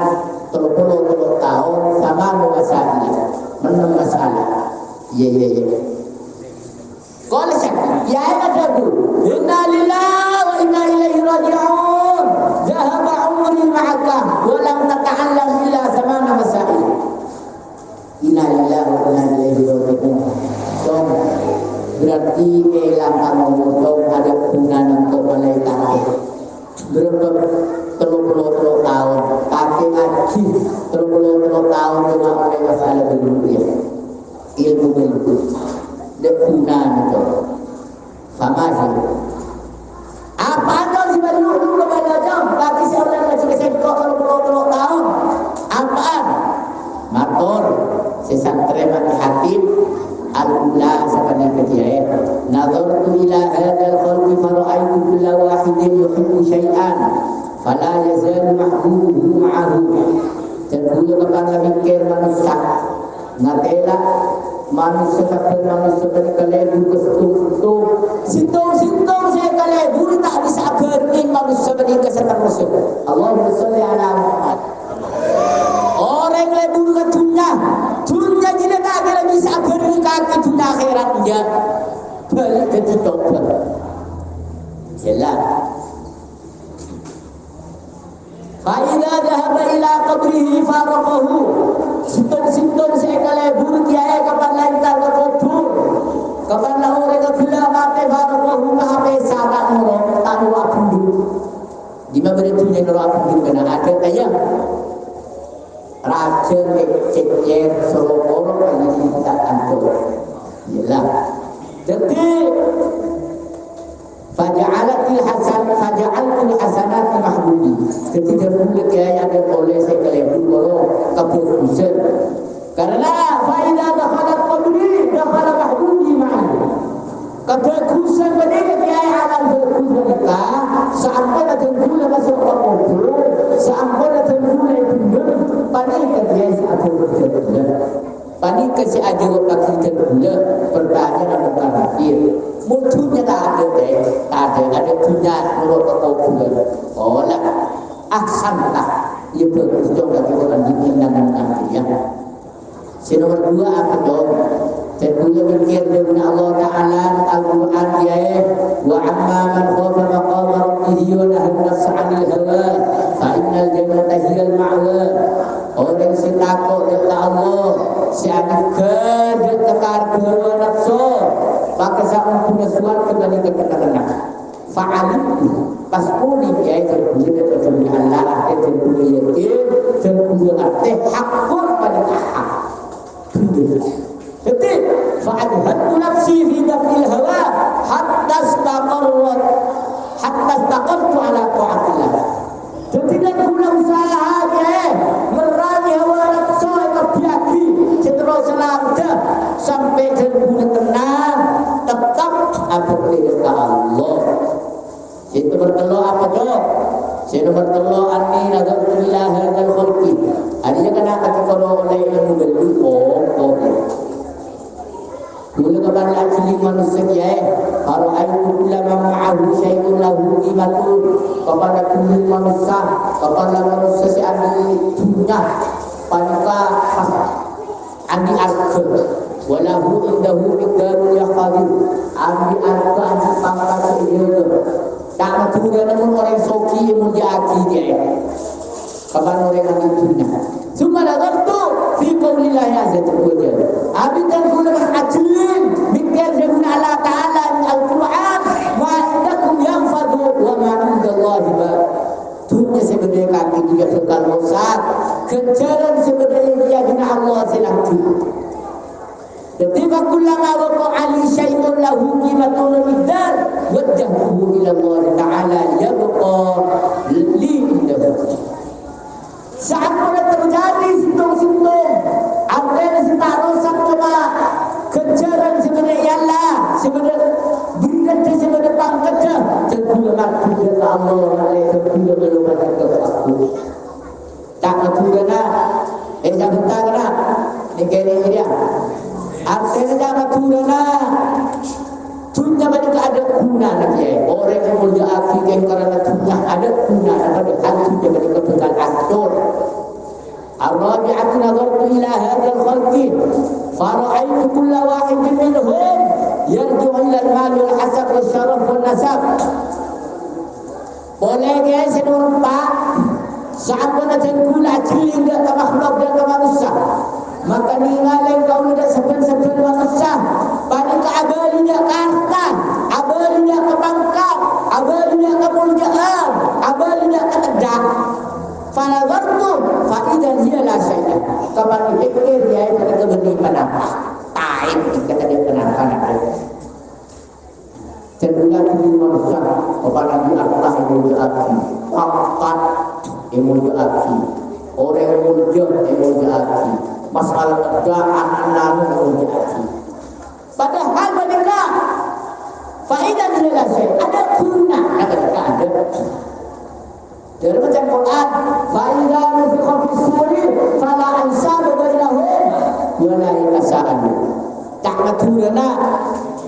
30 tahun sama masalah, menang masalah. Iya. Kalau saya, ya ada dulu. Inna lillahi wa inna ilaihi raji'un. Zahaba umri ma'aka, wa lam tata'allam illa zamana masalah. Inna lillahi wa inna ilaihi raji'un. Dong, berarti kehilangan umur ada gunaan untuk malaikat. Berapa 30 tahun kakek ngaji 30 tahun cuma oleh masalah dunia ilmu depunan itu sama sih apa dong si baru dulu kepada jam kaki si orang ngaji kesekok 30 tahun apaan motor si santri Maki Hatim Al-Ula seperti ketiak nazartu ila hadal khalqi fara'aitu kulla wahidin yuhibbu syai'an fala yazalu mahbubuhu ma'ahu. Dan dulu kepada mikir manusia ngatela manusia sampai manusia berkelebu ke sintung saya kelebu tak bisa berkin manusia berke seterusnya. Allahumma sholli ala Muhammad. Orang lebu ke dunia jadi tak ada bisa berke kaki dunia akhirat dia balik ke tobat. Jelas. Fa'idha dhahaba ila qabrihi faraqahu. Sinton saya kalebur kiai kapan lantar ke kubur. Kapan lahore ke bila mati faraqahu mahape sahabat nurong tanu apundu. Di mana beritunya nurong apundu kena ada kaya. Raja cecer solokoro ini tak antur. Yalah. Jadi faja'alul hasanat mahbudi. Ketika mulut ya ada oleh saya kelebu kalau keburusan. Karena faidah dakhalat qabri dakhala mahbudi ma'an. Keburusan mereka ya alam berkuasa sampai ada gula masuk ke kubur, sampai ada gula itu panik dia ada berjalan. Panik si aja pakai gula pertanyaan dan terakhir. Munculnya tak ada punya menurut kau bulan. Oh lah, ahsanta. Ia berujung lagi orang diminang nanti ya. Nomor 2 apa dong? Tentunya mikir dengan Allah Taala Al-Quran dia. Wa amma man khafa maqama rabbih wa nahaa an-nafsa 'anil hawa fa innal jannata hiyal ma'wa. Orang si takut kepada Allah, si akan kerja balik ke kena-kena. Fa'alitu pas puli ya terbuka terbuka Allah terbuka yakin terbuka teh hakun pada hak. Jadi fa'adhatu nafsi fi dafil hawa hatta istaqartu ala ta'atillah. Jadi dan guna usaha merangi hawa nafsu yang biaki seterus selangkah sampai terbuka tenang tetap apa ke Allah. Itu bertelur apa tu? Saya bertelur ani nazar ila hadzal khalqi. Adanya kena ketika oleh ilmu berlupa. Mula kapan lagi manusia kalau aku ulama ma'ahu syai'un lahu qimatun kepada kulli manusia kepada manusia si adi dunia panika adi arka walahu indahu miqdarul yaqadir adi arka adi pangkat sehidup tak matura namun orang soki yang menjadi dia kapan orang adi dunia semua dah tu fi qaulillah azza wa jalla abidan kullu ajlin mikir dengan Allah taala al-Quran wa indakum yanfadu wa ma indallahi ba dunia sebenarnya kaki juga kekal rosak kejaran sebenarnya dia dengan Allah selagi ketika kullama waqa ali syai'un lahu qimatun miqdar wajjahu ila Allah taala yabqa li indahu. Saat mulai terjadi sintung-sintung apa yang tak rosak cuma kejaran sebenarnya Allah sebenarnya berikan sebenarnya pangkatnya terguna mati ke Allah oleh terguna melumat ke aku tak terguna tak betah ni kira dia artinya tak terguna dunia mereka ada guna lagi orang yang mulia akhir karena dunia ada guna pada hati dia mereka bekal atur Ar-Rabi'atu nazartu ila hadzal khalqi fara'aitu kulla wahidin minhum yarji'u ila al-mal wal hasab wal syaraf wal nasab. Boleh guys nomor 4 saat mana kula ciling dia ke makhluk dia ke manusia maka ninggalin kau tidak sepen-sepen manusia pada keabali dia ke harta abali dia ke pangkat abali dia ke muljaan abali dia ke tedak fanazartu fa'idan hiya la syai'an kapan dipikir dia itu kebening penampak taib kata dia penampak cenderung di manusia kepada di atas muljaan pangkat muljaan orang muljaan masalah kerjaan anak muljaan padahal mereka fa'idan hiya la syai'an ada guna mereka ada dalam bacaan Quran fa'idha nufikha fis suri fala ansaba bainahum wa la yatasaalu tak maturana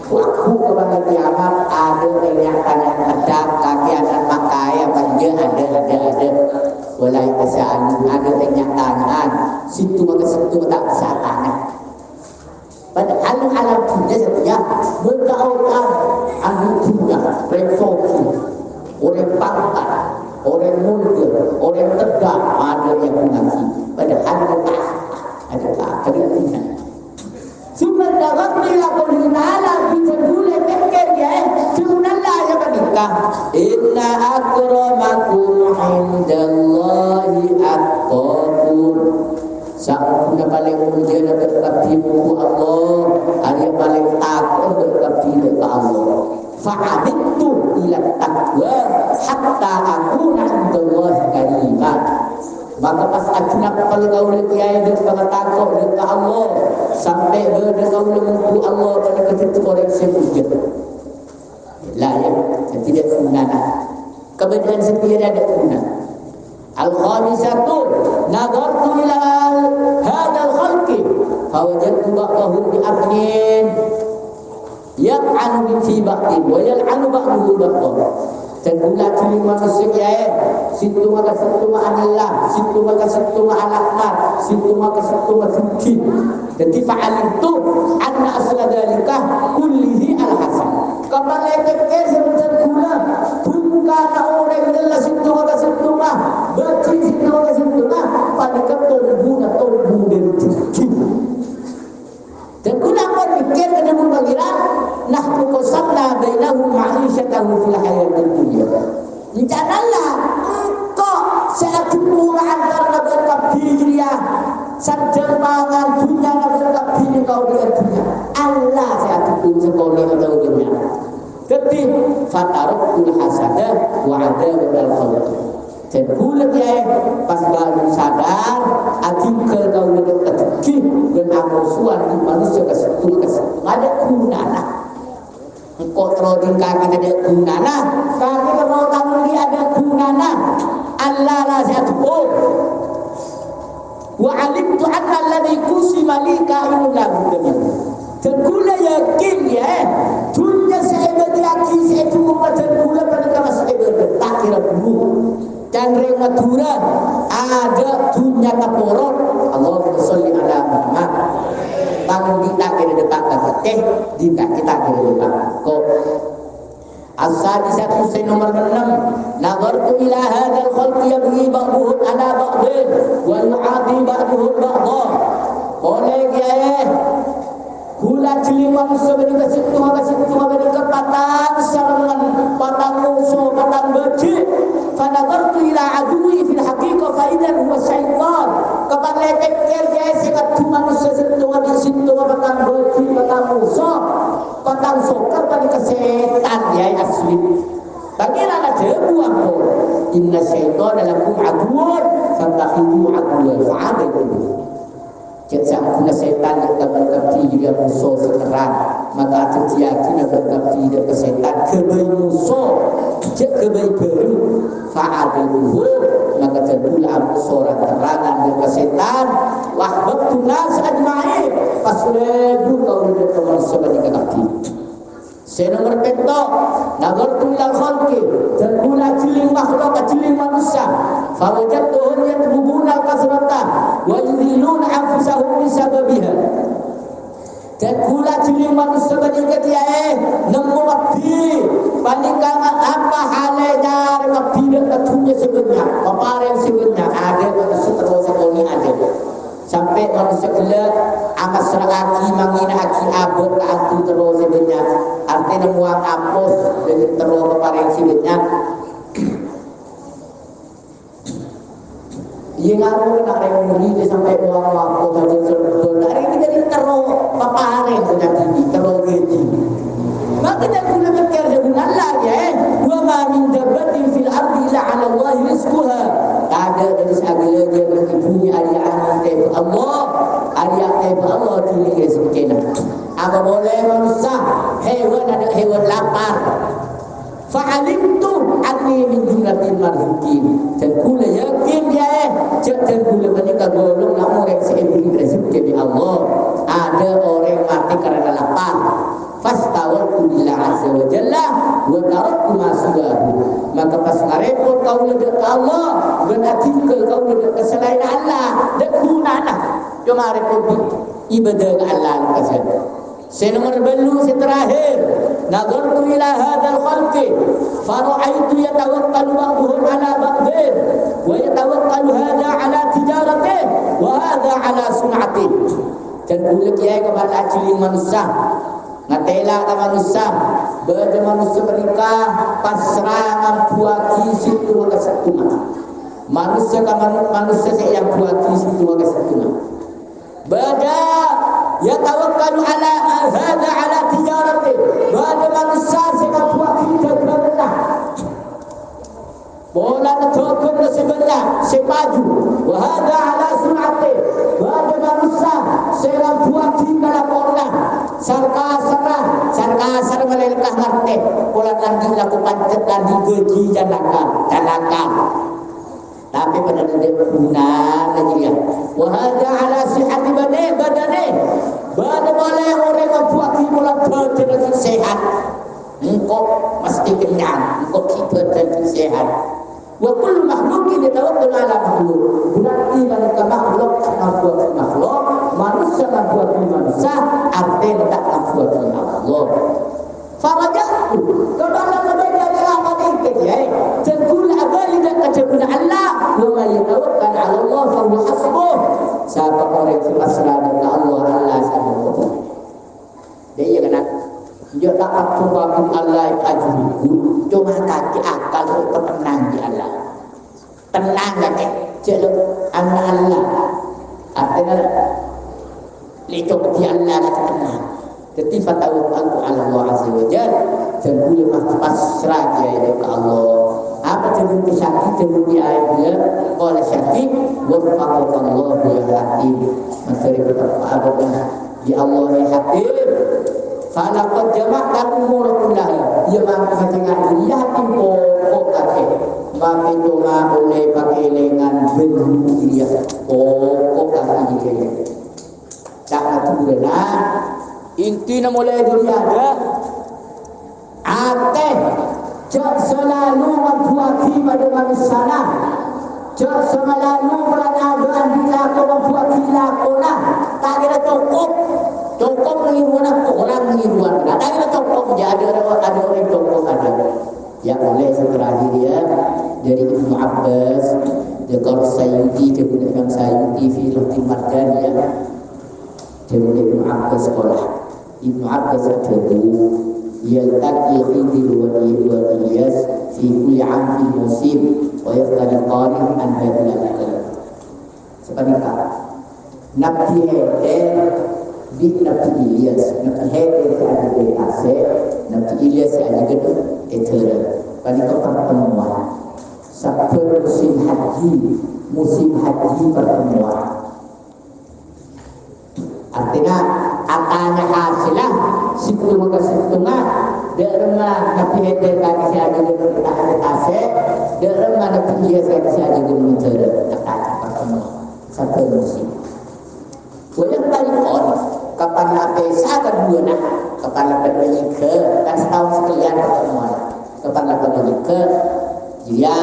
waktu kepada kiamat ada yang tanya ada kaki akan pakai apa dia ada wa la yatasaalu ada yang tanyaan situ maka situ tak bisa tanya padahal alam dunia saja berkautan anu dunia revolusi orang pangkat orang mulia, orang tegak ada yang mengaji padahal ada keadilan sumber dalam bila qul ta'ala bi tadulil fikir ya sunallah ya badika inna akramakum indallahi atqakum sa'una paling mulia dekat di muka Allah ada paling takut dekat di Allah fa'adittu ila taqwa hatta akuna indallahi kariman maka pas ajnab kalau kau kiai dia sangat takut dekat Allah sampai berdekat dengan Allah pada ketika orang sebut la ya tidak guna kemudian sendiri ada guna al-khamisatu nadartu ila hadzal khalqi fawajadtu ba'dahu bi aqnin yal'anu fi ba'din wa yal'anu ba'dahu ba'dahu terguna cili manusia situ maka situ ma'anillah situ maka situ ma'alakmat situ maka situ ma'zuki jadi fa'al itu anna asla dalika kullihi al-hasan kapan lekeke sebetulnya guna bukan orang adalah situ maka situ mah baci situ maka situ mah pada ketolbuna tolbu dan zuki dan guna berpikir dengan mengira nahnu qasamna bainahum lahu fil hayatid dunya. Janganlah engkau seakumu antara berkabdi dia sedembangan dunia berkabdi kau di dunia. Allah seakumu sekolah atau dunia. Ketik fatarukul hasadah wa adabul khalq. Dan bulan ya pas baru sadar artikel kau lebih terkih dan amusuan di manusia kesetul ada gunanya. Engkau teroding kaki ada gunanya, kaki kalau tangan dia ada gunanya. Allah lah satu. Wa alimtu anna alladhi kusima li ka'inun lahu damin. Dan gula yakin ya dunia sehebat yakin sehebat dan gula pada kama sehebat tak kira dulu. Dan Madura ada dunia kaporon. Allahumma sholli ala Muhammad. Bangun kita ke depan teh kita ke depan kok as-sadisatu nomor 6 nazartu ila hadzal khalqi yabghi ba'dhum ala ba'dhin wa yu'adi ba'dhum ba'dha oleh ya gula cilik manusia benika situ benika patang sarungan patang musuh patang beci fa nazartu ila adui fil haqiqah fa idan huwa syaitan kepada tekir ya sekat manusia situ patang beci patang musuh patang sokar pada kesetan ya asli bagaimana buang pun inna syaitan lakum aduun fatakhidu aduan fa'adaikum. Jika guna setan yang berkabdi juga musuh seterang maka terjadi berkabdi dan kesetan kebai musuh kebai baru fa'adiluhu maka terbulah musuh terangan dan kesetan wahbabtu nas ajma'in paslebu kau dan manusia bagi kekabdi. Nomor petok nazartu ilal khalqi dan guna ciling makhluk ciling manusia fa wajadtuhum yatlubuna kasrata wa yudhilluna anfusahum bisababiha dan guna ciling manusia bagi dia nemu abdi balikan apa halnya abdi dan ketunya sebenarnya paparan sebenarnya ada manusia terus ini ada sampai manusia gelap amas seraki mangina aki abot ke aku terus sebenarnya artinya muang apos dan terus keparing sebenarnya ia ngaku nak remudi sampai muang apos dan terus hari ini jadi terus keparing sebenarnya terus gaji maka dan guna berkira dengan Allah ya wa ma min dabbatin fil ardi illa 'ala Allah rizquha ada dari segala dia bumi ada anak Allah ada Allah pilih sebenarnya apa boleh manusia hewan ada hewan lapar fa'alimtu anni min jumlatil marzuqin dan kula yakin dia dan kula menikah golong namun yang seibri rezeki dari Allah ada orang mati karena lapar fastawatu billah azza wa jalla wa taraktu ma siwahu maka pas ngarepot kau dekat Allah berarti kau dekat selain Allah dak gunana cuma repot ibadah ke Allah kasih nomor belu terakhir nazartu ila hadzal khalqi fa ra'aitu yatawakkalu ba'dhum ala ba'dhin wa yatawakkalu hadha ala tijaratihi wa hadha ala sun'atihi dan kulit ya kepada ciling manusia ngatela ka manusia bade manusia menikah pasrangan buati situ ka satuna manusia ka manusia yang buati situ ka satuna bada ya tawakkalu ala hadha ala tijarati bade manusia sing buati dagangan bola netokon sebenarnya sepaju wa hadha ala sun'ati bade manusia sing buati kalaporna sarkasar melelkah ngerti pola nanti laku pancet nanti gaji janaka tapi pada nanti guna lagi ya wahada ala sihati badane boleh orang membuat pola badan sehat engkau mesti kenyang engkau badan sehat wa kullu makhluqin yatawakkal ala makhluk berarti mereka makhluk manusia membuat manusia artinya tak membuat Allah farajatu kepada mereka yang mengikat ya tentu abadi dan kepada Allah wa man yatawakkal ala Allah fa huwa hasbuh siapa orang yang pasrah dengan Allah sahaja dia kan dia tak aku Allah ajriku cuma kaki akal itu tenang di Allah. Tenang kaki jelek anak Allah. Artinya itu di Allah lah tenang. Ketika tawakkal ala Allah azza wa jalla dan boleh pasrah dia itu ke Allah. Apa cenderung syakir cenderung di ayat dia oleh syakir wafaqallahu ya hakim. Materi berapa di Allah ya hakim. Falaqad jama'ta umurakullah. Ya mampu saja dia hakim pokok kake. Maka itu boleh pakai lengan bentuk dia pokok kaki dia. Tak ada intinya mulai dari ada ate jak selalu membuat pada manusia jak selalu berada di laku membuat dilakona tak ada cukup mengiruan orang mengiruan tak ada cukup ya ada orang cukup ada yang oleh terakhir dia dari Ibnu Abbas dia kalau Sayyidi dia punya Imam Sayyidi fi Luhtil Marjaniyah dia punya Ibnu Abbas sekolah Ibnu Abbas berkata, yaltaqi Khidir wa Ilyas fi kulli 'amin musim wa yaqtadi qari an hadhihi al-kalam. Sebenarnya Nabi di Nabi Ilyas, Nabi Khidir ada di Aceh, Nabi Ilyas ada di Etera. Pada pertemuan sebelum musim haji pertemuan. Artinya akalnya hasilah situ maka situna derma Nabi Khidir kasi ada di Aceh, derma Nabi Ilyas kasi ada di Etera. Kata pertemuan satu musim. Boleh balik kapan Nabi sahabat dua nak kapan Nabi ke kan setahun sekalian pertemuan kapan Nabi ke dia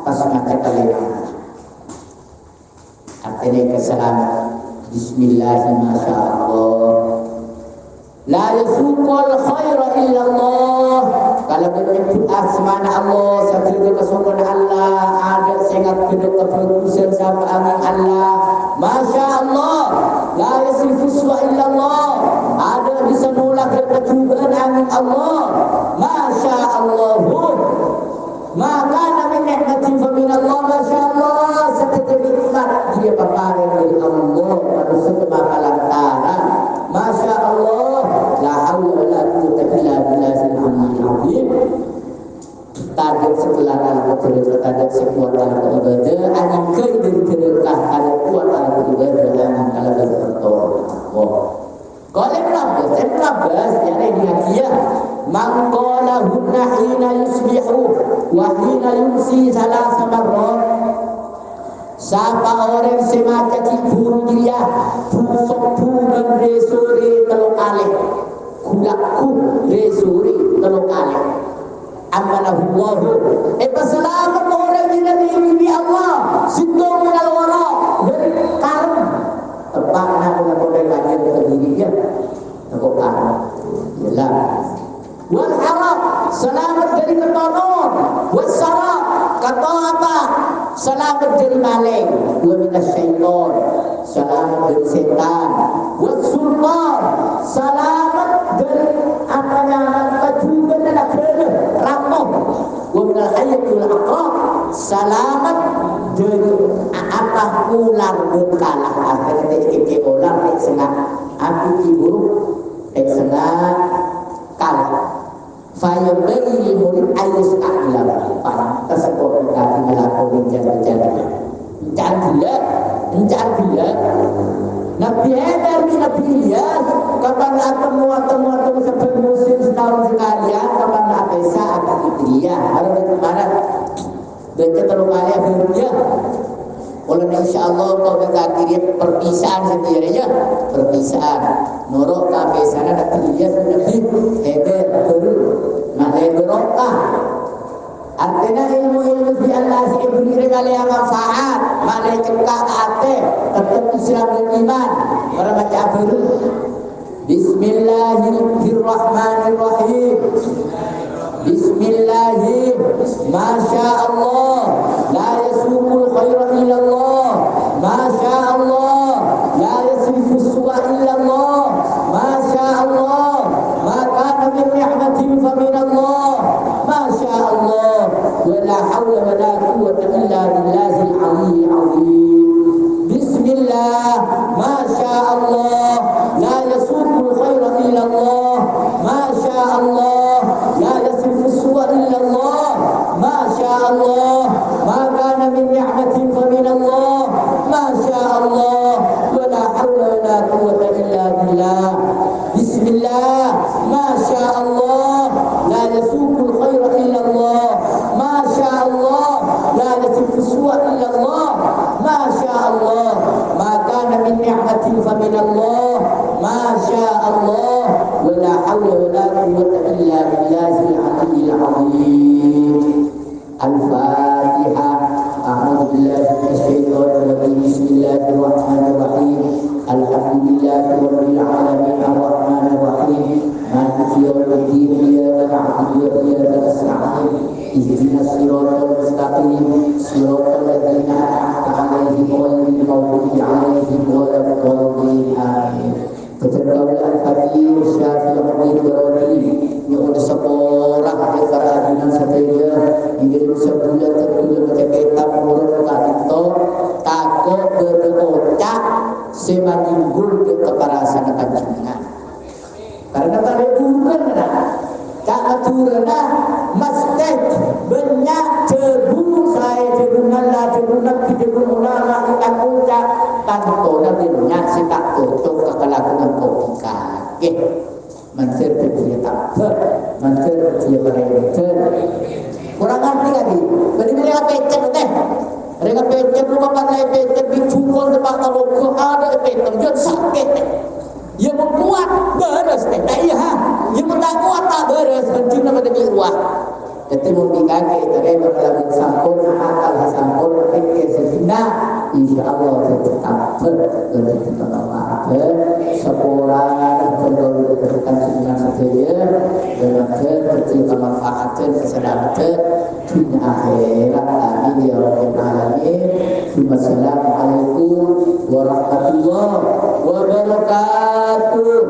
pas ngakai kalian artinya kesalahan Bismillahirrahmanirrahim. La yasuqul khaira illallah. Kalau menyebut asmana Allah, sebut kesukaan Allah, ada sangat kedek keputusan sama amin Allah. Masya Allah. La yasifu suwa illallah. Ada bisa nolak ketujuan amin Allah. Masya Allah. Maka nabi nikmatin fa min Allah masya Allah setiap nikmat dia paparan dari Allah pada setiap lantaran masya Allah la haula wala quwwata illa billahil aliyyil azim. Target sebelah dalam target sekuat dalam ibadah angin kedirkah kalau kuat dalam ibadah angin kalau bertolak kalau Abbas yang dia mangqala hunna hina yusbihu wa hina yumsi salasa marrat. Siapa orang semacam tidur dia busuk bulan resuri teluk kali kulakku resuri teluk kali amalahu Allah selamat orang yang diimbi Allah situ minal wara dari karam tepat nak orang lagi berdiri dia teluk kali jelas wal haram selamat dari ketonor wasara kata apa selamat dari maling wa minasyaiton selamat dari setan wasultan selamat dari apa namanya juga dan akhirnya rampok wa minal hayatul aqrab selamat dari apa ular berkalah akhirnya ke ular sengah api buruk sengah kalah fayam bagi murid ayus taklah para tersebut kaki melakukan jaga-jaga mencari Nabi Khidir di Nabi Ilyas kapan temuan sampai musim setahun sekalian kapan ada saat dia harus kemana baca terlalu kali akhirnya oleh insyaAllah kau mengakhiri perpisahan sendirinya perpisahan nurut sampai sana Nabi Ilyas Nabi Khidir baru maknanya berokah artinya ilmu di Allah si beri kali yang manfaat maknanya cekak ate tetap Islam dan iman orang baca baru Bismillahirrahmanirrahim Bismillahirrahmanirrahim Masya Allah la yasumul khaira illallah Masya Allah la yasrifu suwa illallah Masya Allah maka min ni'matin fa min Allah Masya Allah Allah, ma kana min ni'matin fa min Allah, ma syaa Allah, wa la haula wa la quwwata illa billah. Bismillah, ma syaa Allah, la yasuqul khaira illa Allah, ma syaa Allah, la yasuqul su'a illa Allah, ma syaa Allah, ma kana min ni'matin fa min Allah, ma syaa Allah, wa la haula wa la quwwata illa billahil aliyyil azim. Al-Fatihah. A'udzu billahi minasyaitonir rajim. Bismillahirrahmanirrahim. Alhamdulillahi rabbil alamin arrahmanir rahim maliki yaumiddin iyyaka na'budu wa iyyaka nasta'in ihdinas siratal mustaqim siratal ladzina an'amta 'alaihim ghairil maghdubi 'alaihim waladdallin amin. Keterkauan Al-Fakir Syafi'i Ibrahim yang seporah kerajinan setia ingin sebulan terbulan kepetak murut kanto takut berocak semanggung ke keparasan kancingan karena pada bukan tak aturana masjid banyak cebu saya cebunan lah cebunan cebunan lah kita ucap tanto dan banyak si tak tutup kekelakuan politika menteri dia tak menteri dia berencana kurang ngerti lagi jadi mereka pecet teh mereka pecet rumah pandai pecet dicukul tempat taluk ada pecet jadi sakit yang membuat beres teh iya yang mendakwah tak beres mencina pada uang jadi membingkai tadi berlalu sampun akal sampun pikir sejenak insyaallah tetap bertetap sepulang kendor berkat dengan setia dengan bercerita manfaatkan keselamatan dunia akhirat amin ya rabbal alamin. Wassalamualaikum warahmatullahi wabarakatuh.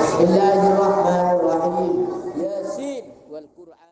Bismillahirrahmanirrahim. Yasin wal Qur'an.